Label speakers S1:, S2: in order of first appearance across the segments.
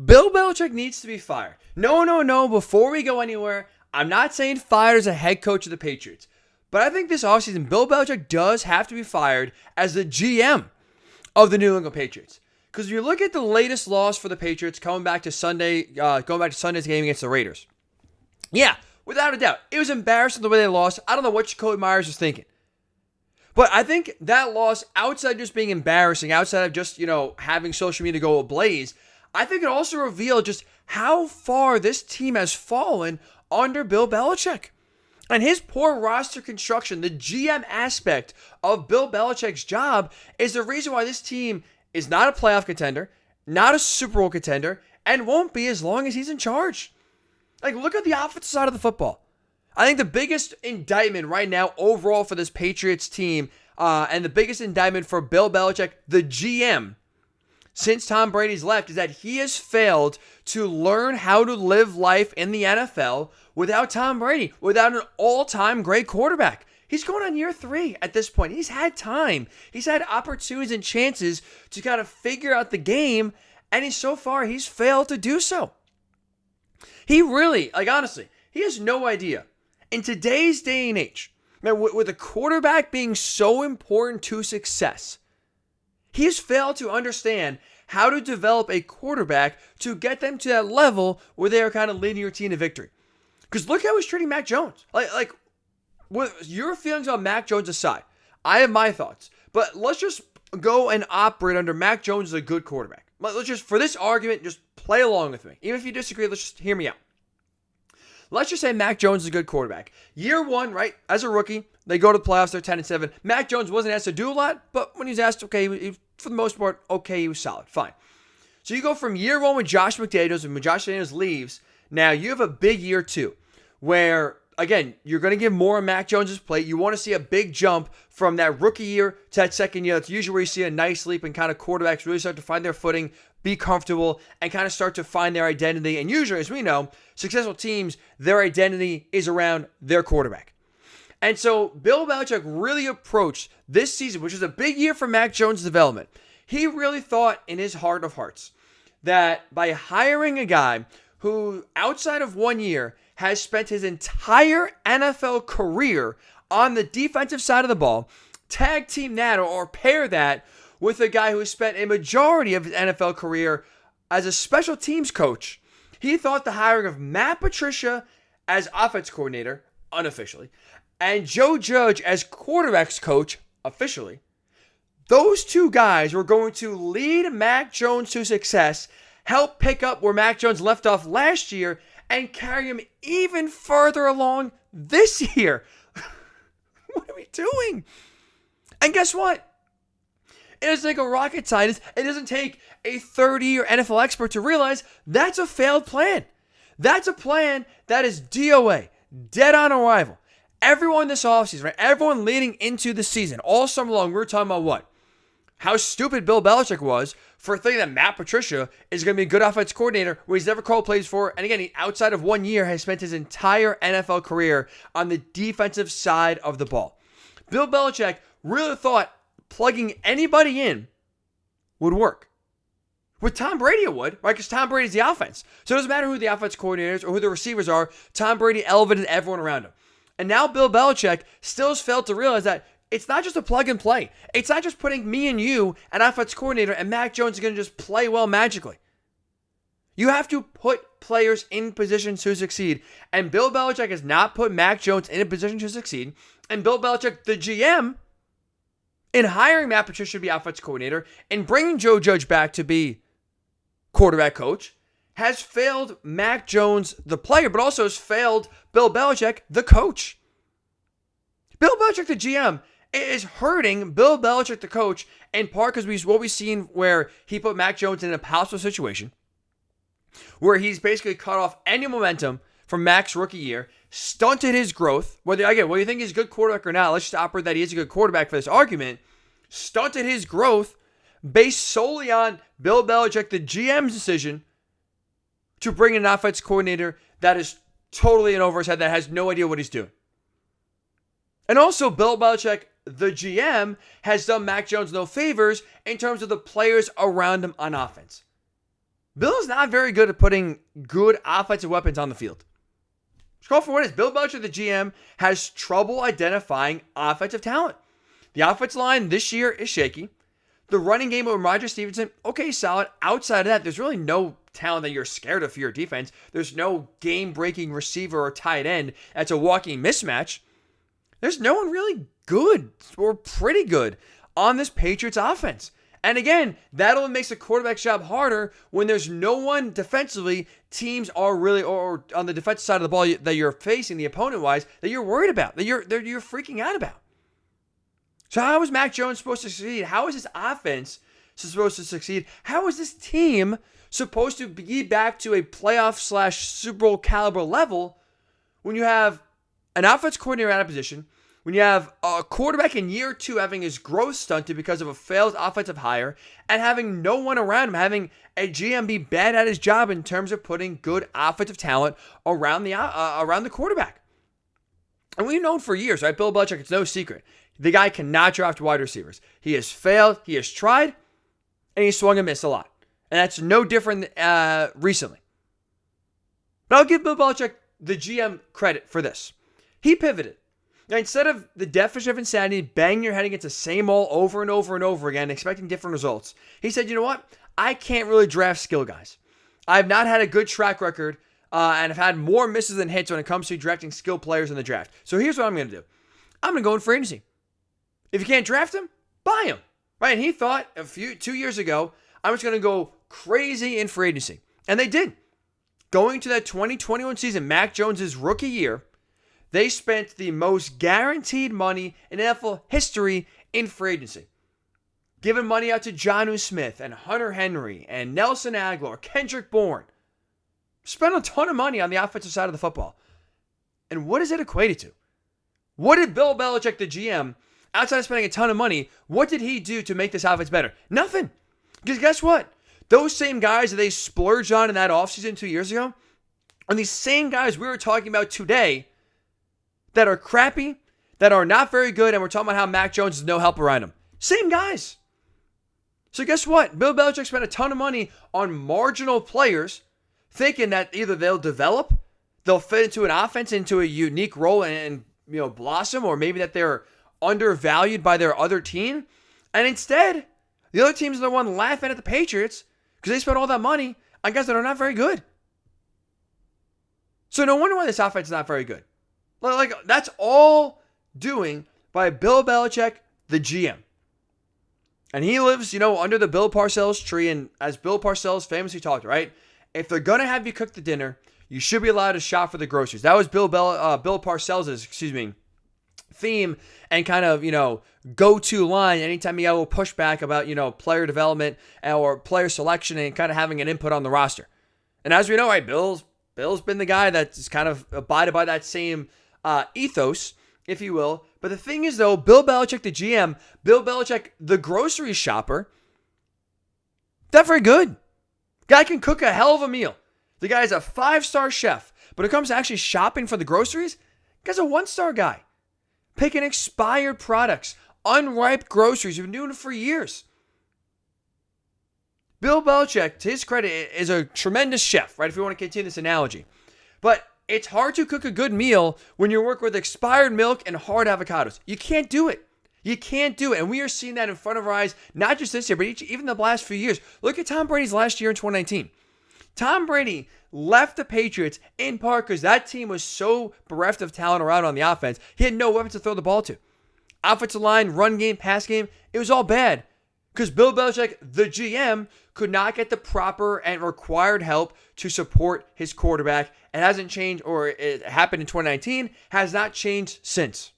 S1: Bill Belichick needs to be fired. No. Before we go anywhere, I'm not saying fired as a head coach of the Patriots. But I think this offseason, Bill Belichick does have to be fired as the GM of the New England Patriots. Because if you look at the latest loss for the Patriots going back to Sunday's game against the Raiders. Yeah, without a doubt, it was embarrassing the way they lost. I don't know what Jacoby Myers was thinking. But I think that loss, outside just being embarrassing, outside of just, having social media go ablaze, I think it also revealed just how far this team has fallen under Bill Belichick. And his poor roster construction, the GM aspect of Bill Belichick's job, is the reason why this team is not a playoff contender, not a Super Bowl contender, and won't be as long as he's in charge. Look at the offensive side of the football. I think the biggest indictment right now overall for this Patriots team, and the biggest indictment for Bill Belichick, the GM, since Tom Brady's left, is that he has failed to learn how to live life in the NFL without Tom Brady, without an all-time great quarterback. He's going on year 3 at this point. He's had time. He's had opportunities and chances to kind of figure out the game, and so far he's failed to do so. He really, honestly, he has no idea. In today's day and age, with a quarterback being so important to success, he has failed to understand how to develop a quarterback to get them to that level where they are kind of leading your team to victory. Because look how he's treating Mac Jones. With your feelings on Mac Jones aside, I have my thoughts. But let's just go and operate under Mac Jones as a good quarterback. Let's just, for this argument, just play along with me. Even if you disagree, let's just hear me out. Let's just say Mac Jones is a good quarterback. Year 1, right, as a rookie, they go to the playoffs, they're 10-7. Mac Jones wasn't asked to do a lot, but when he was asked, okay, for the most part, okay, he was solid, fine. So you go from year 1 with Josh McDaniels, and when Josh McDaniels leaves, now you have a big year 2, where, again, you're going to give more of Mac Jones' plate. You want to see a big jump from that rookie year to that second year. That's usually where you see a nice leap and kind of quarterbacks really start to find their footing, be comfortable, and kind of start to find their identity. And usually, as we know, successful teams, their identity is around their quarterback. And so Bill Belichick really approached this season, which was a big year for Mac Jones' development. He really thought in his heart of hearts that by hiring a guy who, outside of 1 year, has spent his entire NFL career on the defensive side of the ball, tag team that or pair that with a guy who has spent a majority of his NFL career as a special teams coach, he thought the hiring of Matt Patricia as offense coordinator, unofficially, and Joe Judge as quarterbacks coach, officially, those two guys were going to lead Mac Jones to success, help pick up where Mac Jones left off last year, and carry him even further along this year. What are we doing? And guess what? It doesn't take a rocket scientist. It doesn't take a 30-year NFL expert to realize that's a failed plan. That's a plan that is DOA, dead on arrival. Everyone this offseason, right? Everyone leading into the season, all summer long, we were talking about what? How stupid Bill Belichick was for thinking that Matt Patricia is going to be a good offense coordinator where he's never called plays for. And again, he, outside of 1 year, has spent his entire NFL career on the defensive side of the ball. Bill Belichick really thought plugging anybody in would work. With Tom Brady, it would, right? Because Tom Brady's the offense. So it doesn't matter who the offense coordinators or who the receivers are. Tom Brady elevated everyone around him. And now Bill Belichick still has failed to realize that it's not just a plug and play. It's not just putting me and you, an offense coordinator, and Mac Jones is going to just play well magically. You have to put players in positions to succeed. And Bill Belichick has not put Mac Jones in a position to succeed. And Bill Belichick, the GM, in hiring Matt Patricia to be offense coordinator and bringing Joe Judge back to be quarterback coach, has failed Mac Jones, the player, but also has failed Bill Belichick, the coach. Bill Belichick, the GM, is hurting Bill Belichick, the coach, in part because what we've seen where he put Mac Jones in an impossible situation, where he's basically cut off any momentum from Mac's rookie year, stunted his growth. Whether you think he's a good quarterback or not, let's just operate that he is a good quarterback for this argument. Stunted his growth based solely on Bill Belichick, the GM's decision to bring in an offense coordinator that is totally in over his head, that has no idea what he's doing. And also, Bill Belichick, the GM, has done Mac Jones no favors in terms of the players around him on offense. Bill's not very good at putting good offensive weapons on the field. Just call for what it is. Bill Belichick, the GM, has trouble identifying offensive talent. The offensive line this year is shaky. The running game with Roger Stevenson, okay, solid. Outside of that, there's really no talent that you're scared of for your defense. There's no game-breaking receiver or tight end that's a walking mismatch. There's no one really good or pretty good on this Patriots offense. And again, that only makes the quarterback's job harder when there's no one defensively. Teams are really, or on the defensive side of the ball that you're facing, the opponent-wise, that you're worried about, that you're freaking out about. So how is Mac Jones supposed to succeed? How is this offense supposed to succeed? How is this team supposed to be back to a playoff / Super Bowl caliber level when you have an offense coordinator out of position, when you have a quarterback in year 2 having his growth stunted because of a failed offensive hire, and having no one around him, having a GM be bad at his job in terms of putting good offensive talent around the quarterback? And we've known for years, right? Bill Belichick, it's no secret. The guy cannot draft wide receivers. He has failed, he has tried, and he swung and missed a lot. And that's no different recently. But I'll give Bill Belichick, the GM, credit for this. He pivoted. Now, instead of the definition of insanity, banging your head against the same wall over and over and over again, expecting different results, he said, you know what? I can't really draft skill guys. I've not had a good track record, and I've had more misses than hits when it comes to drafting skill players in the draft. So here's what I'm going to do. I'm going to go in free agency. If you can't draft him, buy him. Right? And he thought 2 years ago, I was going to go crazy in free agency. And they did. Going to that 2021 season, Mac Jones' rookie year, they spent the most guaranteed money in NFL history in free agency. Giving money out to Jonnu Smith and Hunter Henry and Nelson Aguilar, Kendrick Bourne. Spent a ton of money on the offensive side of the football. And what is it equated to? What did Bill Belichick, the GM, outside of spending a ton of money, what did he do to make this offense better? Nothing. Because guess what? Those same guys that they splurged on in that offseason 2 years ago are these same guys we were talking about today that are crappy, that are not very good, and we're talking about how Mac Jones has no help around him. Same guys. So guess what? Bill Belichick spent a ton of money on marginal players, thinking that either they'll develop, they'll fit into an offense, into a unique role and blossom, or maybe that they're undervalued by their other team. And instead, the other teams are the one laughing at the Patriots because they spent all that money on guys that are not very good. So no wonder why this offense is not very good. Like, that's all doing by Bill Belichick, the GM. And he lives, under the Bill Parcells tree. And as Bill Parcells famously talked, right? If they're going to have you cook the dinner, you should be allowed to shop for the groceries. That was Bill Parcells' theme and kind of, go-to line anytime he had a little pushback about, player development or player selection and kind of having an input on the roster. And as we know, right, Bill's been the guy that's kind of abided by that same ethos, if you will. But the thing is, though, Bill Belichick, the GM, Bill Belichick, the grocery shopper, not very good. Guy can cook a hell of a meal. The guy's a 5-star chef. But when it comes to actually shopping for the groceries, the guy's a 1-star guy. Picking expired products, unripe groceries. He's been doing it for years. Bill Belichick, to his credit, is a tremendous chef, right? If you want to continue this analogy. But it's hard to cook a good meal when you're working with expired milk and hard avocados. You can't do it. You can't do it. And we are seeing that in front of our eyes, not just this year, but even the last few years. Look at Tom Brady's last year in 2019. Tom Brady left the Patriots in part because that team was so bereft of talent around on the offense. He had no weapons to throw the ball to. Offensive line, run game, pass game, it was all bad. Because Bill Belichick, the GM, could not get the proper and required help to support his quarterback. It hasn't changed, or it happened in 2019, has not changed since.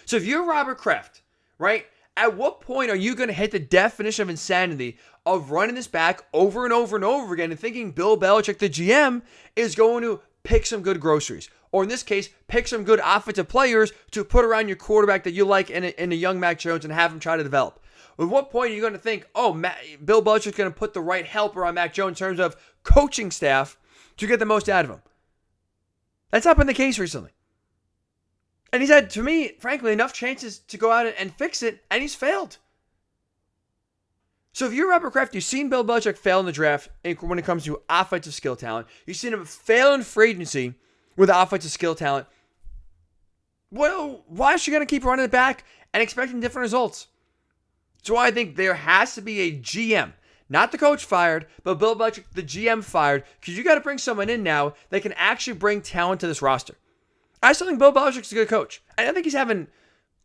S1: So if you're Robert Kraft, right, at what point are you going to hit the definition of insanity of running this back over and over and over again and thinking Bill Belichick, the GM, is going to pick some good groceries? Or in this case, pick some good offensive players to put around your quarterback that you like in a young Mac Jones and have him try to develop? At what point are you going to think, Bill Belichick's going to put the right help around Mac Jones in terms of coaching staff to get the most out of him? That's not been the case recently. And he's had, to me, frankly, enough chances to go out and fix it, and he's failed. So if you're Robert Kraft, you've seen Bill Belichick fail in the draft when it comes to offensive skill talent. You've seen him fail in free agency with offensive skill talent. Well, why is she going to keep running it back and expecting different results? So I think there has to be a GM, not the coach fired, but Bill Belichick, the GM fired, because you got to bring someone in now that can actually bring talent to this roster. I still think Bill Belichick's a good coach. And I think he's having,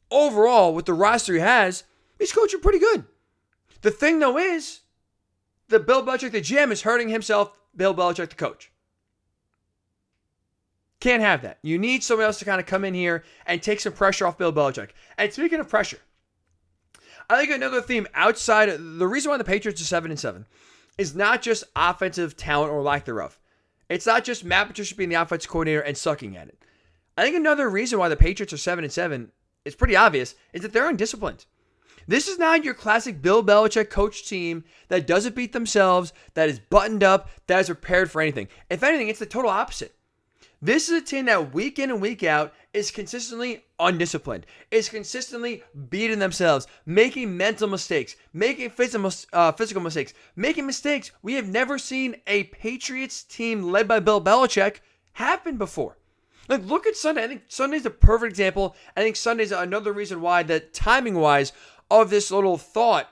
S1: overall, with the roster he has, he's coaching pretty good. The thing, though, is that Bill Belichick, the GM, is hurting himself, Bill Belichick, the coach. Can't have that. You need someone else to kind of come in here and take some pressure off Bill Belichick. And speaking of pressure, I think another theme outside of the reason why the Patriots are 7-7 is not just offensive talent or lack thereof. It's not just Matt Patricia being the offensive coordinator and sucking at it. I think another reason why the Patriots are 7-7 is pretty obvious, is that they're undisciplined. This is not your classic Bill Belichick coach team that doesn't beat themselves, that is buttoned up, that is prepared for anything. If anything, it's the total opposite. This is a team that week in and week out is consistently undisciplined, is consistently beating themselves, making mental mistakes, making physical mistakes, making mistakes we have never seen a Patriots team led by Bill Belichick happen before. Like, look at Sunday. I think Sunday's the perfect example. I think Sunday's another reason why, that timing-wise, of this little thought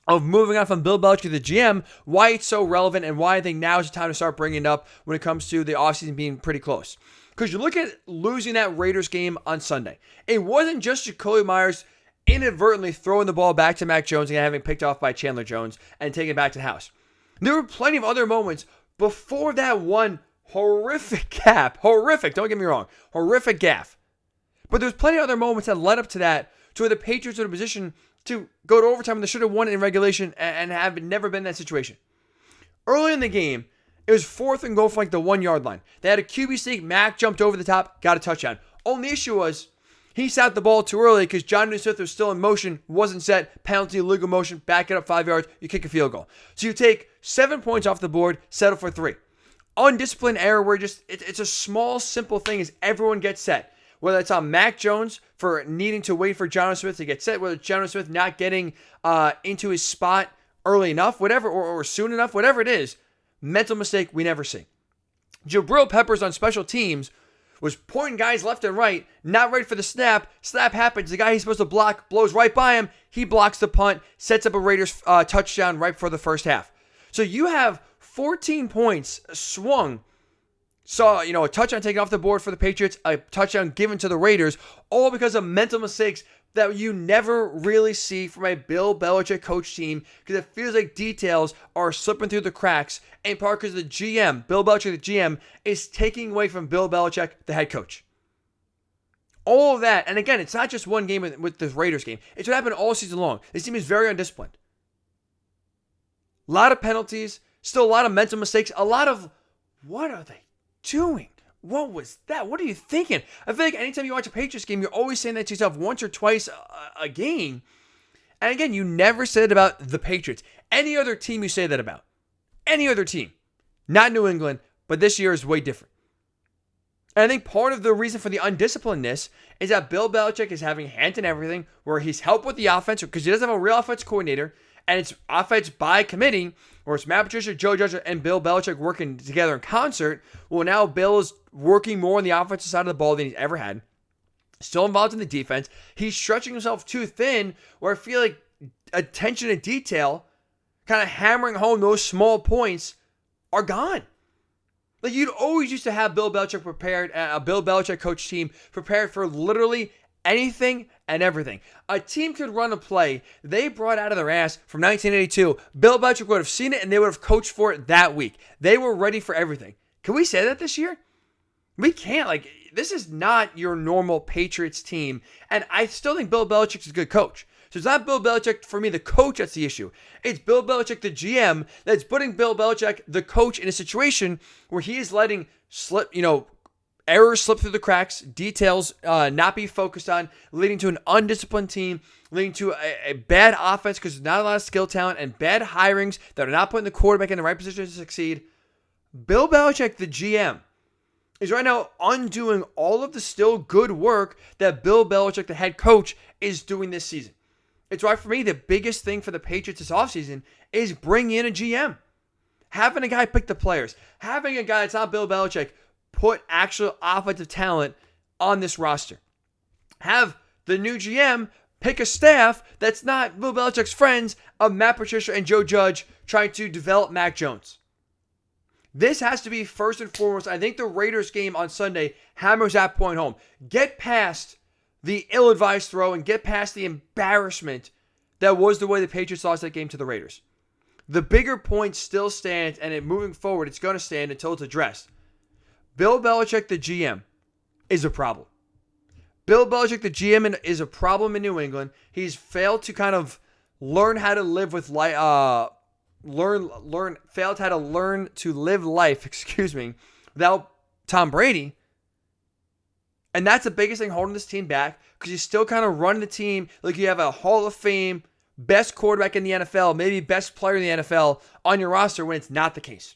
S1: of moving on from Bill Belichick, the GM, why it's so relevant and why I think now is the time to start bringing it up when it comes to the offseason being pretty close. Because you look at losing that Raiders game on Sunday. It wasn't just Jacoby Myers inadvertently throwing the ball back to Mac Jones and having picked off by Chandler Jones and taking it back to the house. There were plenty of other moments before that one horrific gaffe. Horrific, don't get me wrong. Horrific gaffe. But there's plenty of other moments that led up to that, to where the Patriots were in a position to go to overtime when they should have won it in regulation and have never been in that situation. Early in the game, it was 4th and goal from like the 1 yard line. They had a QB sneak. Mac jumped over the top, got a touchdown. Only issue was he sat the ball too early because Jonnu Smith was still in motion, wasn't set, penalty, legal motion, back it up 5 yards, you kick a field goal. So you take 7 points off the board, settle for 3. Undisciplined error where it's a small, simple thing as everyone gets set. Whether it's on Mac Jones for needing to wait for Jonnu Smith to get set, whether it's Jonnu Smith not getting into his spot early enough, whatever, or soon enough, whatever it is, mental mistake we never see. Jabril Peppers on special teams was pointing guys left and right, not ready for the snap. Snap happens. The guy he's supposed to block blows right by him. He blocks the punt, sets up a Raiders touchdown right before the first half. So you have 14 points swung. So, a touchdown taken off the board for the Patriots, a touchdown given to the Raiders, all because of mental mistakes that you never really see from a Bill Belichick coach team, because it feels like details are slipping through the cracks, in part because the GM, Bill Belichick, the GM, is taking away from Bill Belichick, the head coach. All of that, and again, it's not just one game with the Raiders game. It's what happened all season long. This team is very undisciplined. A lot of penalties, still a lot of mental mistakes, a lot of, what are they doing? What was that? What are you thinking? I feel like anytime you watch a Patriots game, you're always saying that to yourself once or twice a game. And again, you never said it about the Patriots. Any other team you say that about. Any other team. Not New England, but this year is way different. And I think part of the reason for the undisciplinedness is that Bill Belichick is having hand in everything, where he's helped with the offense, because he doesn't have a real offense coordinator, and it's offense by committee, where it's Matt Patricia, Joe Judge, and Bill Belichick working together in concert. Well, now Bill is working more on the offensive side of the ball than he's ever had. Still involved in the defense. He's stretching himself too thin, where I feel like attention to detail, kind of hammering home those small points, are gone. Like, you'd always used to have Bill Belichick prepared, a Bill Belichick coach team prepared for literally anything and everything. A team could run a play they brought out of their ass from 1982. Bill Belichick would have seen it and they would have coached for it that week. They were ready for everything. Can we say that this year? We can't. Like, this is not your normal Patriots team. And I still think Bill Belichick's a good coach. So it's not Bill Belichick, for me, the coach, that's the issue. It's Bill Belichick, the GM, that's putting Bill Belichick, the coach, in a situation where he is letting errors slip through the cracks, details not be focused on, leading to an undisciplined team, leading to a bad offense because there's not a lot of skill talent, and bad hirings that are not putting the quarterback in the right position to succeed. Bill Belichick, the GM, is right now undoing all of the still good work that Bill Belichick, the head coach, is doing this season. It's why, for me, the biggest thing for the Patriots this offseason is bringing in a GM. Having a guy pick the players. Having a guy that's not Bill Belichick put actual offensive talent on this roster. Have the new GM pick a staff that's not Bill Belichick's friends of Matt Patricia and Joe Judge trying to develop Mac Jones. This has to be first and foremost. I think the Raiders game on Sunday hammers that point home. Get past the ill-advised throw and get past the embarrassment that was the way the Patriots lost that game to the Raiders. The bigger point still stands, and moving forward, it's going to stand until it's addressed. Bill Belichick, the GM, is a problem. Bill Belichick, the GM, is a problem in New England. He's failed to kind of learn how to live with life. Failed how to learn to live life. Without Tom Brady. And that's the biggest thing holding this team back, because you still kind of run the team like you have a Hall of Fame, best quarterback in the NFL, maybe best player in the NFL on your roster, when it's not the case.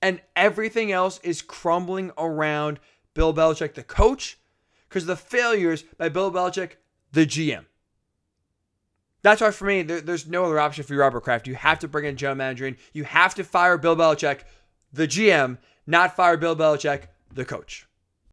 S1: And everything else is crumbling around Bill Belichick, the coach, because of the failures by Bill Belichick, the GM. That's why, for me, there's no other option for you, Robert Kraft. You have to bring in a general manager in. You have to fire Bill Belichick, the GM, not fire Bill Belichick, the coach.